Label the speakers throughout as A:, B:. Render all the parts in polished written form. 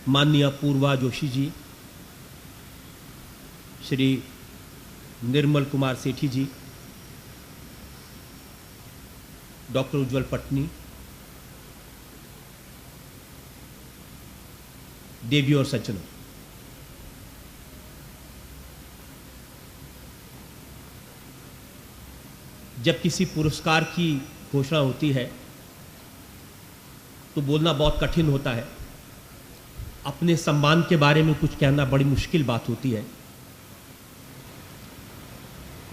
A: माननीय पूर्वा जोशी जी, श्री निर्मल कुमार सेठी जी, डॉक्टर उज्जवल पटनी, देवी और सज्जनों, जब किसी पुरस्कार की घोषणा होती है तो बोलना बहुत कठिन होता है। अपने सम्मान के बारे में कुछ कहना बड़ी मुश्किल बात होती है,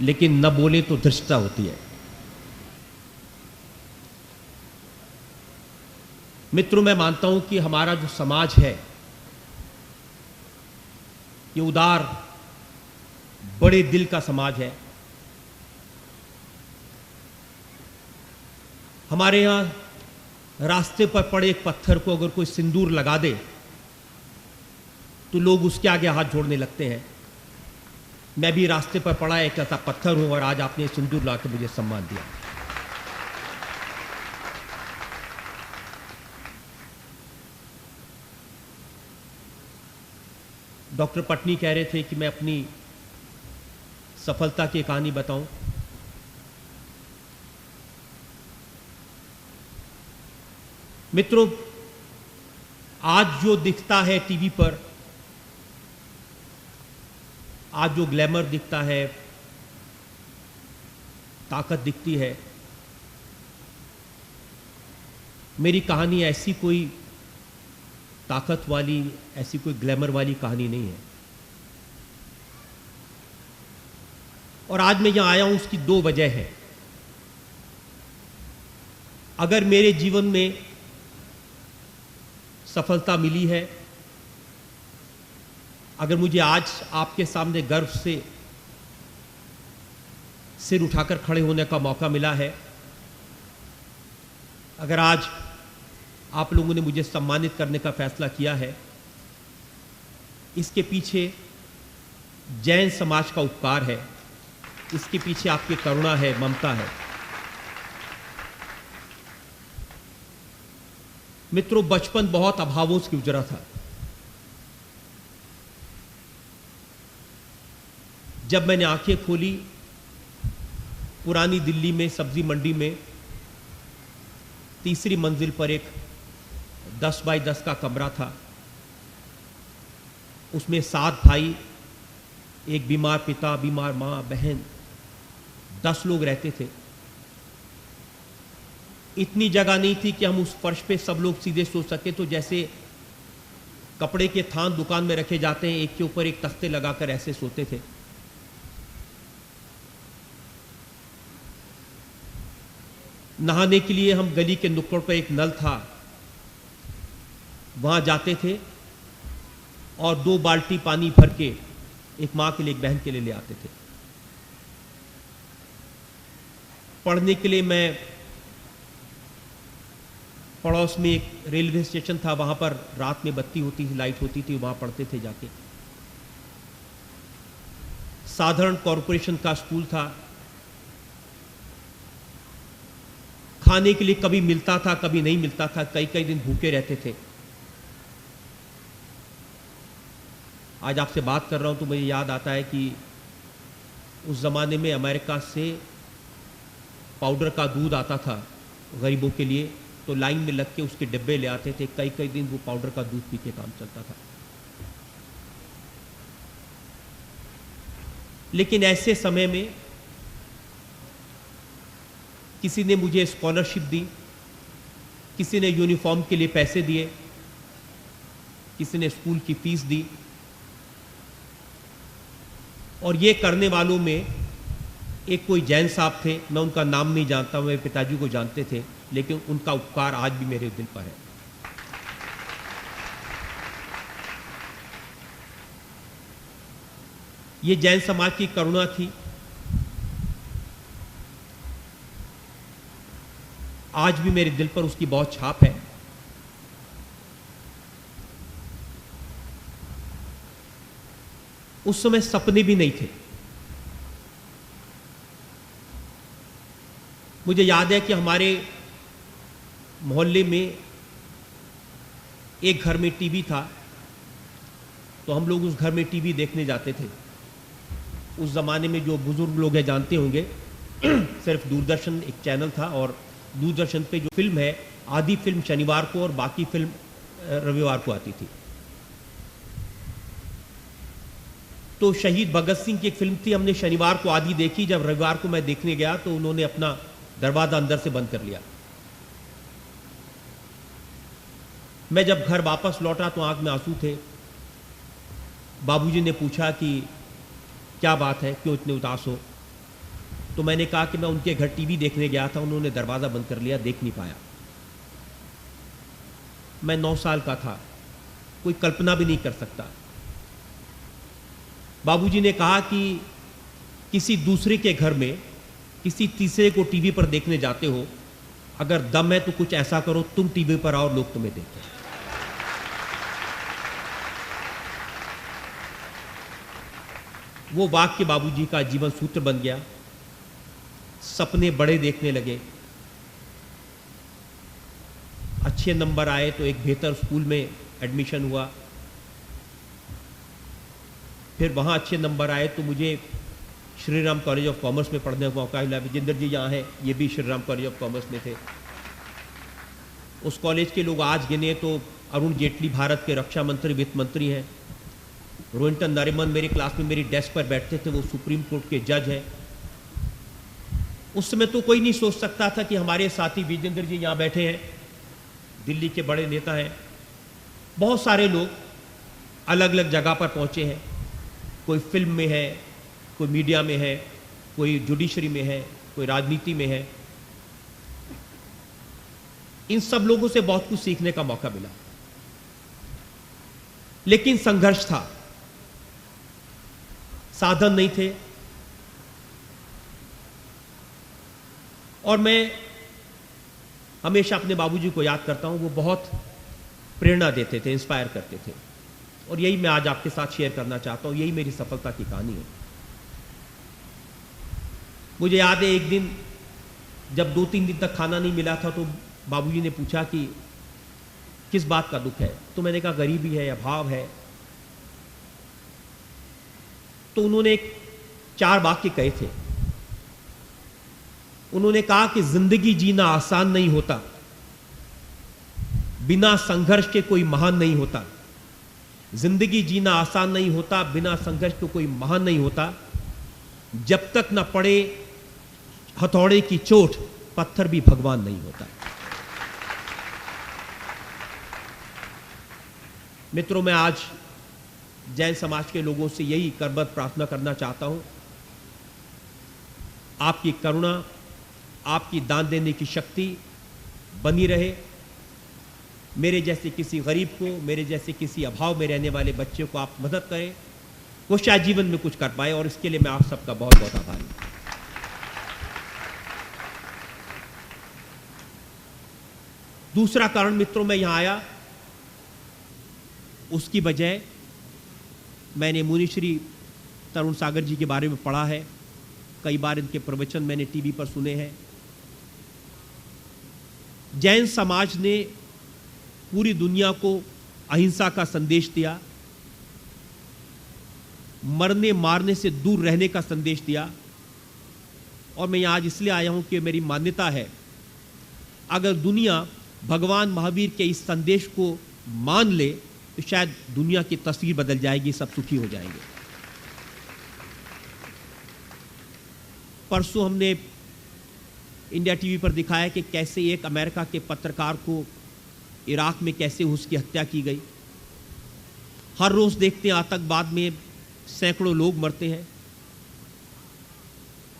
A: लेकिन न बोले तो धृष्टता होती है। मित्रों, मैं मानता हूं कि हमारा जो समाज है ये उदार, बड़े दिल का समाज है। हमारे यहां रास्ते पर पड़े एक पत्थर को अगर कोई सिंदूर लगा दे तो लोग उसके आगे हाथ जोड़ने लगते हैं। मैं भी रास्ते पर पड़ा एक ऐसा पत्थर हूं और आज आपने सिंदूर लाकर मुझे सम्मान दिया। डॉक्टर पटनी कह रहे थे कि मैं अपनी सफलता की कहानी बताऊं। मित्रों, आज जो दिखता है टीवी पर, आज जो ग्लैमर दिखता है, ताकत दिखती है, मेरी कहानी ऐसी कोई ताकत वाली, ऐसी कोई ग्लैमर वाली कहानी नहीं है। और आज मैं यहां आया हूं, उसकी दो वजह है। अगर मेरे जीवन में सफलता मिली है, अगर मुझे आज आपके सामने गर्व से सिर उठाकर खड़े होने का मौका मिला है, अगर आज आप लोगों ने मुझे सम्मानित करने का फैसला किया है, इसके पीछे जैन समाज का उपकार है, इसके पीछे आपकी करुणा है, ममता है। मित्रों, बचपन बहुत अभावों से गुजरा था। जब मैंने आंखें खोली, पुरानी दिल्ली में सब्जी मंडी में तीसरी मंजिल पर एक 10 बाई 10 का कमरा था। उसमें 7 भाई, एक बीमार पिता, बीमार मां, बहन, 10 लोग रहते थे। इतनी जगह नहीं थी कि हम उस फर्श पे सब लोग सीधे सो सके, तो जैसे कपड़े के थान दुकान में रखे जाते हैं, एक के ऊपर एक तख्ते लगाकर ऐसे सोते थे। नहाने के लिए हम गली के नुक्कड़ पर एक नल था, वहां जाते थे और 2 बाल्टी पानी भर के एक मां के लिए, एक बहन के लिए ले आते थे। पढ़ने के लिए मैं, पड़ोस में एक रेलवे स्टेशन था, वहां पर रात में बत्ती होती थी, लाइट होती थी, वहां पढ़ते थे जाके। साधारण कॉरपोरेशन का स्कूल था। खाने के लिए कभी मिलता था, कभी नहीं मिलता था, कई कई दिन भूखे रहते थे। आज आपसे बात कर रहा हूं तो मुझे याद आता है कि उस जमाने में अमेरिका से पाउडर का दूध आता था गरीबों के लिए, तो लाइन में लग के उसके डिब्बे ले आते थे। कई कई दिन वो पाउडर का दूध पी के काम चलता था। लेकिन ऐसे समय में किसी ने मुझे स्कॉलरशिप दी, किसी ने यूनिफॉर्म के लिए पैसे दिए, किसी ने स्कूल की फीस दी। और ये करने वालों में एक कोई जैन साहब थे, मैं उनका नाम नहीं जानता, मेरे पिताजी को जानते थे, लेकिन उनका उपकार आज भी मेरे दिल पर है। ये जैन समाज की करुणा थी। आज भी मेरे दिल पर उसकी बहुत छाप है। उस समय सपने भी नहीं थे। मुझे याद है कि हमारे मोहल्ले में एक घर में टीवी था, तो हम लोग उस घर में टीवी देखने जाते थे। उस ज़माने में जो बुज़ुर्ग लोग हैं जानते होंगे, सिर्फ दूरदर्शन एक चैनल था और दूरदर्शन पे जो फिल्म है, आधी फिल्म शनिवार को और बाकी फिल्म रविवार को आती थी। तो शहीद भगत सिंह की एक फिल्म थी, हमने शनिवार को आधी देखी। जब रविवार को मैं देखने गया तो उन्होंने अपना दरवाज़ा अंदर से बंद कर लिया। मैं जब घर वापस लौटा तो आंख में आंसू थे। बाबूजी ने पूछा कि क्या बात है, क्यों इतने उदास हो? तो मैंने कहा कि मैं उनके घर टीवी देखने गया था, उन्होंने दरवाज़ा बंद कर लिया, देख नहीं पाया। मैं 9 साल का था, कोई कल्पना भी नहीं कर सकता। बाबूजी ने कहा कि किसी दूसरे के घर में किसी तीसरे को टीवी पर देखने जाते हो, अगर दम है तो कुछ ऐसा करो, तुम टीवी पर आओ और लोग तुम्हें देखें। वो वाक्य बाबूजी का जीवन सूत्र बन गया। सपने बड़े देखने लगे। अच्छे नंबर आए तो एक बेहतर स्कूल में एडमिशन हुआ। फिर वहाँ अच्छे नंबर आए तो मुझे Shri Ram college of commerce में पढ़ने का मौका मिला। विजेंद्र जी यहाँ हैं, ये भी Shri Ram college of commerce में थे। उस कॉलेज के लोग आज गिने तो अरुण जेटली भारत के रक्षा मंत्री, वित्त मंत्री हैं। रोहिंटन नरिमन मेरी क्लास में मेरी डेस्क पर बैठते थे, वो सुप्रीम कोर्ट के जज हैं। उस समय तो कोई नहीं सोच सकता था कि हमारे साथी विजेंद्र जी यहाँ बैठे हैं, दिल्ली के बड़े नेता हैं। बहुत सारे लोग अलग अलग जगह पर पहुँचे हैं। कोई फिल्म में है, कोई मीडिया में है, कोई जुडिशरी में है, कोई राजनीति में है। इन सब लोगों से बहुत कुछ सीखने का मौका मिला, लेकिन संघर्ष था, साधन नहीं थे। और मैं हमेशा अपने बाबूजी को याद करता हूं, वो बहुत प्रेरणा देते थे, इंस्पायर करते थे। और यही मैं आज आपके साथ शेयर करना चाहता हूं, यही मेरी सफलता की कहानी है। मुझे याद है एक दिन जब 2-3 दिन तक खाना नहीं मिला था तो बाबूजी ने पूछा कि किस बात का दुख है? तो मैंने कहा गरीबी है, अभाव है। तो उन्होंने एक 4 वाक्य कहे थे। उन्होंने कहा कि जिंदगी जीना आसान नहीं होता, बिना संघर्ष के कोई महान नहीं होता। जिंदगी जीना आसान नहीं होता, बिना संघर्ष के कोई महान नहीं होता। जब तक न पड़े हथौड़े की चोट, पत्थर भी भगवान नहीं होता। मित्रों, मैं आज जैन समाज के लोगों से यही करबद्ध प्रार्थना करना चाहता हूं, आपकी करुणा, आपकी दान देने की शक्ति बनी रहे। मेरे जैसे किसी गरीब को, मेरे जैसे किसी अभाव में रहने वाले बच्चे को आप मदद करें, वो शायद जीवन में कुछ कर पाए, और इसके लिए मैं आप सबका बहुत बहुत आभारी हूं। दूसरा कारण मित्रों, मैं यहां आया उसकी वजह, मैंने मुनिश्री तरुण सागर जी के बारे में पढ़ा है, कई बार इनके प्रवचन मैंने टीवी पर सुने हैं। जैन समाज ने पूरी दुनिया को अहिंसा का संदेश दिया, मरने मारने से दूर रहने का संदेश दिया। और मैं आज इसलिए आया हूं कि मेरी मान्यता है, अगर दुनिया भगवान महावीर के इस संदेश को मान ले तो शायद दुनिया की तस्वीर बदल जाएगी, सब सुखी हो जाएंगे। परसों हमने इंडिया टीवी पर दिखाया कि कैसे एक अमेरिका के पत्रकार को इराक में कैसे उसकी हत्या की गई। हर रोज देखते हैं आतंकवाद में सैकड़ों लोग मरते हैं।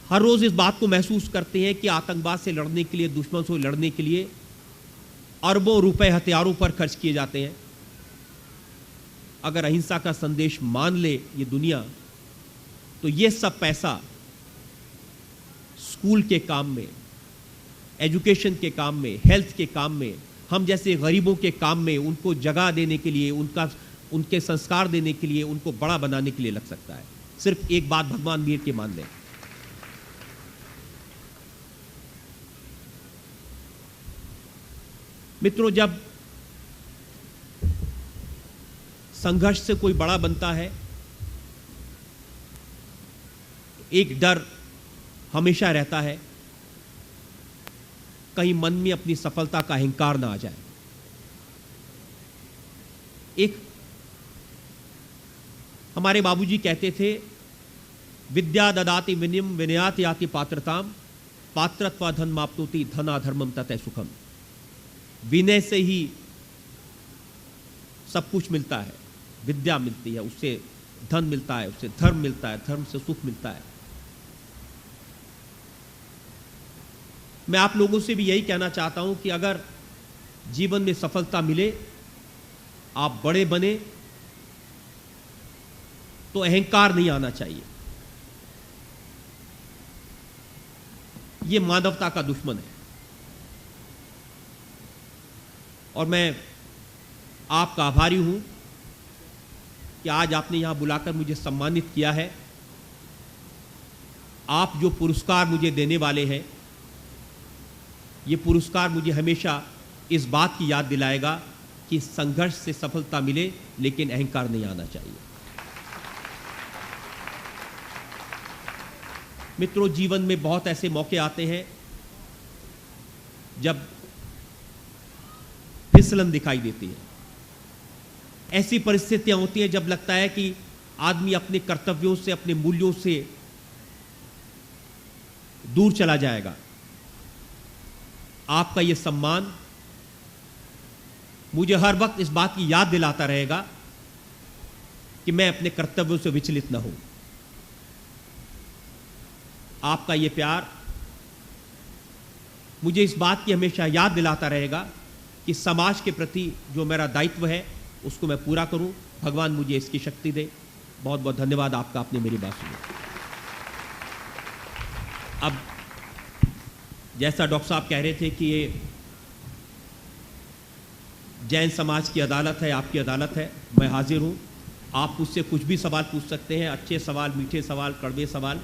A: हर रोज इस बात को महसूस करते हैं कि आतंकवाद से लड़ने के लिए, दुश्मन से लड़ने के लिए अरबों रुपए हथियारों पर खर्च किए जाते हैं। अगर अहिंसा का संदेश मान ले ये दुनिया, तो ये सब पैसा स्कूल के काम में, एजुकेशन के काम में, हेल्थ के काम में, हम जैसे गरीबों के काम में, उनको जगह देने के लिए, उनके संस्कार देने के लिए, उनको बड़ा बनाने के लिए लग सकता है। सिर्फ एक बात भगवान वीर के मान लें, मित्रों, जब संघर्ष से कोई बड़ा बनता है, एक डर हमेशा रहता है कहीं मन में अपनी सफलता का अहंकार ना आ जाए। एक हमारे बाबूजी कहते थे, विद्या ददाति विनयम विनयाति याति पात्रताम पात्रत्वा धन माप्नोति धनाधर्मम ततः सुखम। विनय से ही सब कुछ मिलता है, विद्या मिलती है, उससे धन मिलता है, उससे धर्म मिलता है, धर्म से सुख मिलता है। मैं आप लोगों से भी यही कहना चाहता हूं कि अगर जीवन में सफलता मिले, आप बड़े बने, तो अहंकार नहीं आना चाहिए। यह मानवता का दुश्मन है। और मैं आपका आभारी हूं कि आज आपने यहां बुलाकर मुझे सम्मानित किया है। आप जो पुरस्कार मुझे देने वाले हैं, ये पुरस्कार मुझे हमेशा इस बात की याद दिलाएगा कि संघर्ष से सफलता मिले, लेकिन अहंकार नहीं आना चाहिए। मित्रों, जीवन में बहुत ऐसे मौके आते हैं जब फिसलन दिखाई देती है। ऐसी परिस्थितियां होती हैं जब लगता है कि आदमी अपने कर्तव्यों से, अपने मूल्यों से दूर चला जाएगा। आपका यह सम्मान मुझे हर वक्त इस बात की याद दिलाता रहेगा कि मैं अपने कर्तव्यों से विचलित न हूं। आपका यह प्यार मुझे इस बात की हमेशा याद दिलाता रहेगा कि समाज के प्रति जो मेरा दायित्व है उसको मैं पूरा करूं। भगवान मुझे इसकी शक्ति दे। बहुत बहुत धन्यवाद आपका, आपने मेरी बात सुनी। अब जैसा डॉक्टर साहब कह रहे थे कि ये जैन समाज की अदालत है, आपकी अदालत है, मैं हाजिर हूं। आप मुझसे कुछ भी सवाल पूछ सकते हैं, अच्छे सवाल, मीठे सवाल, कड़वे सवाल।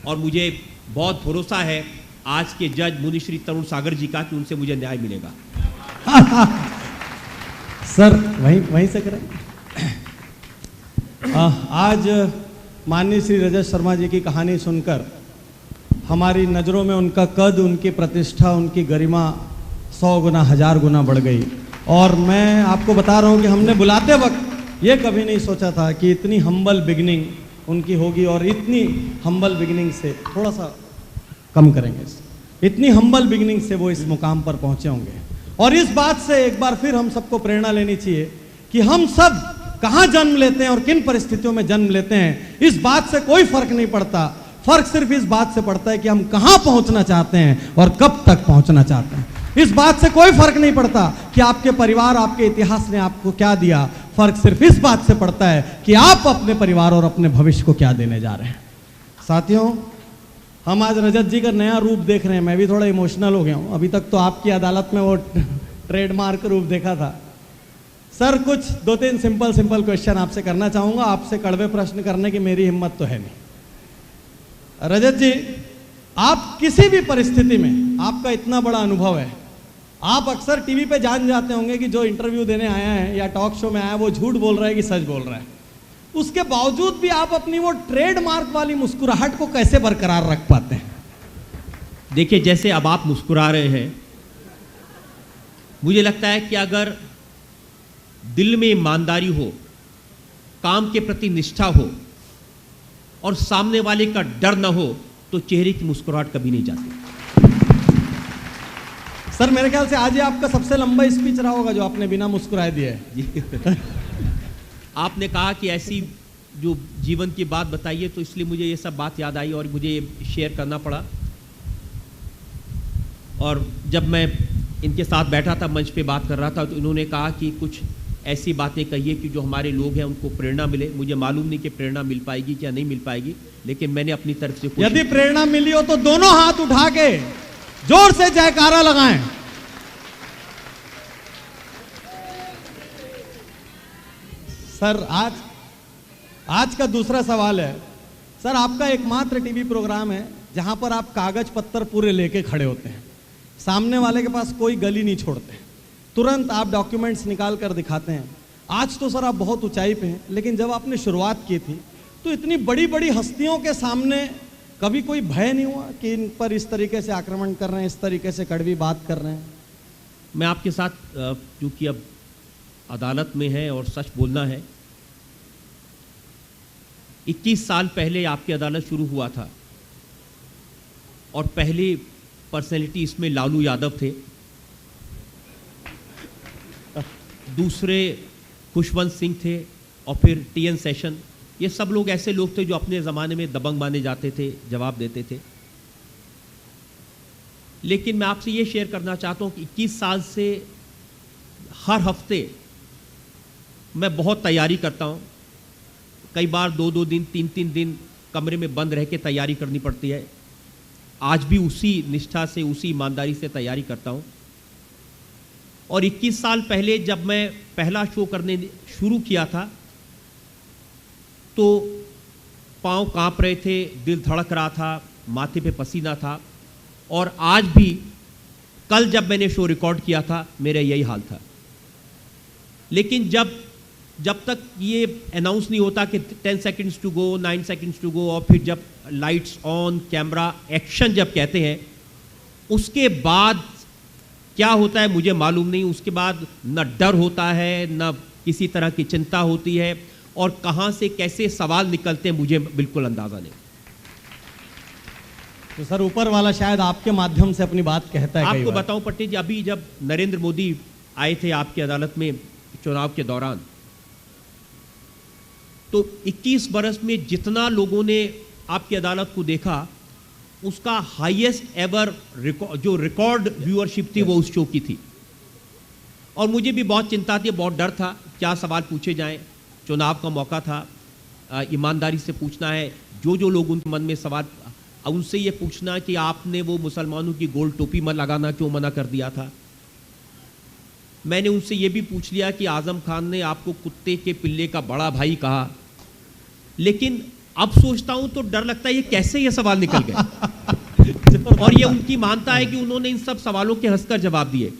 A: और मुझे बहुत भरोसा है आज के जज मुनि श्री तरुण सागर जी का कि उनसे मुझे न्याय मिलेगा।
B: सर वहीं से करें। आज माननीय श्री रजत शर्मा जी की कहानी सुनकर हमारी नज़रों में उनका कद, उनकी प्रतिष्ठा, उनकी गरिमा 100 गुना 1000 गुना बढ़ गई। और मैं आपको बता रहा हूँ कि हमने बुलाते वक्त ये कभी नहीं सोचा था कि इतनी हम्बल बिगनिंग उनकी होगी, और इतनी हम्बल बिगनिंग से, थोड़ा सा कम करेंगे, इतनी हम्बल बिगनिंग से वो इस मुकाम पर पहुँचे होंगे। और इस बात से एक बार फिर हम सबको प्रेरणा लेनी चाहिए कि हम सब कहाँ जन्म लेते हैं और किन परिस्थितियों में जन्म लेते हैं, इस बात से कोई फर्क नहीं पड़ता। फर्क सिर्फ इस बात से पड़ता है कि हम कहाँ पहुँचना चाहते हैं और कब तक पहुँचना चाहते हैं। इस बात से कोई फर्क नहीं पड़ता कि आपके परिवार, आपके इतिहास ने आपको क्या दिया। फर्क सिर्फ इस बात से पड़ता है कि आप अपने परिवार और अपने भविष्य को क्या देने जा रहे हैं। साथियों, हम आज रजत जी का नया रूप देख रहे हैं। मैं भी थोड़ा इमोशनल हो गया हूँ। अभी तक तो आपकी अदालत में वो ट्रेडमार्क रूप देखा था। सर, कुछ 2-3 सिंपल क्वेश्चन आपसे करना चाहूँगा। आपसे कड़वे प्रश्न करने की मेरी हिम्मत तो है नहीं। रजत जी, आप किसी भी परिस्थिति में, आपका इतना बड़ा अनुभव है, आप अक्सर टीवी पे जान जाते होंगे कि जो इंटरव्यू देने आया है या टॉक शो में आया है वो झूठ बोल रहा है कि सच बोल रहा है। उसके बावजूद भी आप अपनी वो ट्रेडमार्क वाली मुस्कुराहट को कैसे बरकरार रख पाते हैं?
A: देखिए, जैसे अब आप मुस्कुरा रहे हैं, मुझे लगता है कि अगर दिल में ईमानदारी हो, काम के प्रति निष्ठा हो और सामने वाले का डर न हो, तो चेहरे की मुस्कुराहट कभी नहीं जाती।
B: सर, मेरे ख्याल से आज ये आपका सबसे लंबा स्पीच रहा होगा जो आपने बिना मुस्कुराए दिया है।
A: जी। आपने कहा कि ऐसी जो जीवन की बात बताइए, तो इसलिए मुझे ये सब बात याद आई और मुझे ये शेयर करना पड़ा। और जब मैं इनके साथ बैठा था, मंच पे बात कर रहा था, तो इन्होंने कहा कि कुछ ऐसी बातें कहिए कि जो हमारे लोग हैं उनको प्रेरणा मिले। मुझे मालूम नहीं कि प्रेरणा मिल पाएगी क्या नहीं मिल पाएगी, लेकिन मैंने अपनी तरफ से
B: यदि प्रेरणा मिली हो तो दोनों हाथ उठा के जोर से जयकारा लगाएं। सर, आज का दूसरा सवाल है। सर, आपका एकमात्र टीवी प्रोग्राम है जहां पर आप कागज पत्तर पूरे लेके खड़े होते हैं, सामने वाले के पास कोई गली नहीं छोड़ते, तुरंत आप डॉक्यूमेंट्स निकाल कर दिखाते हैं। आज तो सर आप बहुत ऊंचाई पे हैं, लेकिन जब आपने शुरुआत की थी तो इतनी बड़ी बड़ी हस्तियों के सामने कभी कोई भय नहीं हुआ कि इन पर इस तरीके से आक्रमण कर रहे हैं, इस तरीके से कड़वी बात कर रहे हैं?
A: मैं आपके साथ क्योंकि अब अदालत में है और सच बोलना है, 21 साल पहले आपकी अदालत शुरू हुआ था और पहली पर्सनैलिटी इसमें लालू यादव थे, दूसरे खुशवंत सिंह थे और फिर टीएन सेशन। ये सब लोग ऐसे लोग थे जो अपने ज़माने में दबंग माने जाते थे, जवाब देते थे। लेकिन मैं आपसे ये शेयर करना चाहता हूँ कि 21 साल से हर हफ्ते मैं बहुत तैयारी करता हूँ। कई बार 2-2 दिन 3-3 दिन कमरे में बंद रह के तैयारी करनी पड़ती है। आज भी उसी निष्ठा से, उसी ईमानदारी से तैयारी करता हूँ। और 21 साल पहले जब मैं पहला शो करने शुरू किया था तो पाँव काँप रहे थे, दिल धड़क रहा था, माथे पे पसीना था। और आज भी, कल जब मैंने शो रिकॉर्ड किया था, मेरा यही हाल था। लेकिन जब तक ये अनाउंस नहीं होता कि 10 seconds to go, 9 seconds to go, और फिर जब लाइट्स ऑन, कैमरा एक्शन जब कहते हैं, उसके बाद क्या होता है मुझे मालूम नहीं। उसके बाद न डर होता है, न किसी तरह की चिंता होती है, और कहाँ से कैसे सवाल निकलते हैं मुझे बिल्कुल अंदाज़ा नहीं।
B: तो सर ऊपर वाला शायद आपके माध्यम से अपनी बात कहता है।
A: आपको बताऊं पट्टी जी, अभी जब नरेंद्र मोदी आए थे आपकी अदालत में चुनाव के दौरान, तो 21 बरस में जितना लोगों ने आपकी अदालत को देखा, उसका हाईएस्ट एवर जो रिकॉर्ड व्यूअरशिप थी वो उस शो की थी। और मुझे भी बहुत चिंता थी, बहुत डर था क्या सवाल पूछे जाएं। चुनाव का मौका था, ईमानदारी से पूछना है। जो लोग उनके मन में सवाल, उनसे ये पूछना कि आपने वो मुसलमानों की गोल टोपी मत लगाना क्यों मना कर दिया था। मैंने उनसे ये भी पूछ लिया कि आजम खान ने आपको कुत्ते के पिल्ले का बड़ा भाई कहा। लेकिन अब सोचता हूं तो डर लगता है ये कैसे ये सवाल निकल गए। और ये उनकी मानता है कि उन्होंने इन सब सवालों के हंसकर जवाब दिए।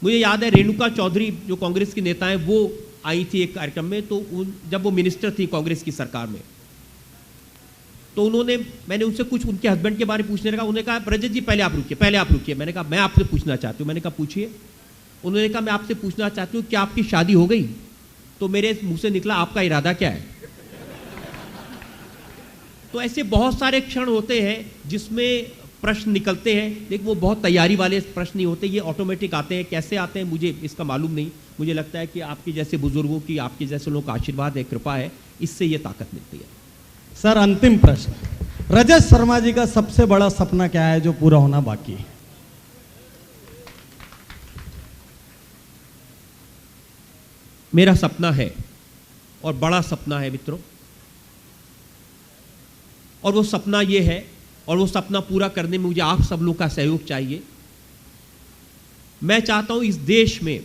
A: मुझे याद है रेणुका चौधरी जो कांग्रेस की नेता हैं, वो आई थी एक कार्यक्रम में, तो जब वो मिनिस्टर थी कांग्रेस की सरकार में, तो मैंने उनसे कुछ उनके हस्बैंड के बारे में पूछने लगा। उन्होंने कहा रजत जी पहले आप रुकिए। मैंने कहा मैं आपसे पूछना चाहती हूँ। मैंने कहा पूछिए। उन्होंने कहा मैं आपसे पूछना चाहती हूँ क्या आपकी शादी हो गई? तो मेरे मुंह से निकला आपका इरादा क्या है? तो ऐसे बहुत सारे क्षण होते हैं जिसमें प्रश्न निकलते हैं, लेकिन वो बहुत तैयारी वाले प्रश्न नहीं होते, ये ऑटोमेटिक आते हैं। कैसे आते हैं मुझे इसका मालूम नहीं। मुझे लगता है कि आपके जैसे बुजुर्गों की, आपके जैसे लोगों का आशीर्वाद है, कृपा है, इससे ये ताकत मिलती है।
B: सर अंतिम प्रश्न, रजत शर्मा जी का सबसे बड़ा सपना क्या है जो पूरा होना बाकी है?
A: मेरा सपना है, और बड़ा सपना है मित्रों, और वो सपना ये है, और वो सपना पूरा करने में मुझे आप सब लोग का सहयोग चाहिए। मैं चाहता हूं इस देश में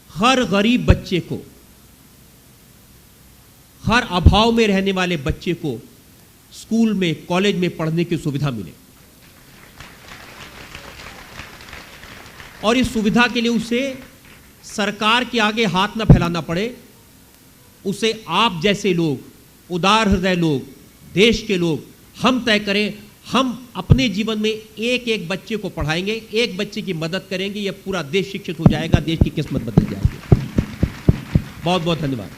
A: हर गरीब बच्चे को, हर अभाव में रहने वाले बच्चे को स्कूल में, कॉलेज में पढ़ने की सुविधा मिले, और इस सुविधा के लिए उसे सरकार के आगे हाथ न फैलाना पड़े। उसे आप जैसे लोग, उदार हृदय लोग, देश के लोग, हम तय करें। हम अपने जीवन में एक एक बच्चे को पढ़ाएंगे, एक बच्चे की मदद करेंगे, यह पूरा देश शिक्षित हो जाएगा, देश की किस्मत बदल जाएगी। बहुत बहुत धन्यवाद।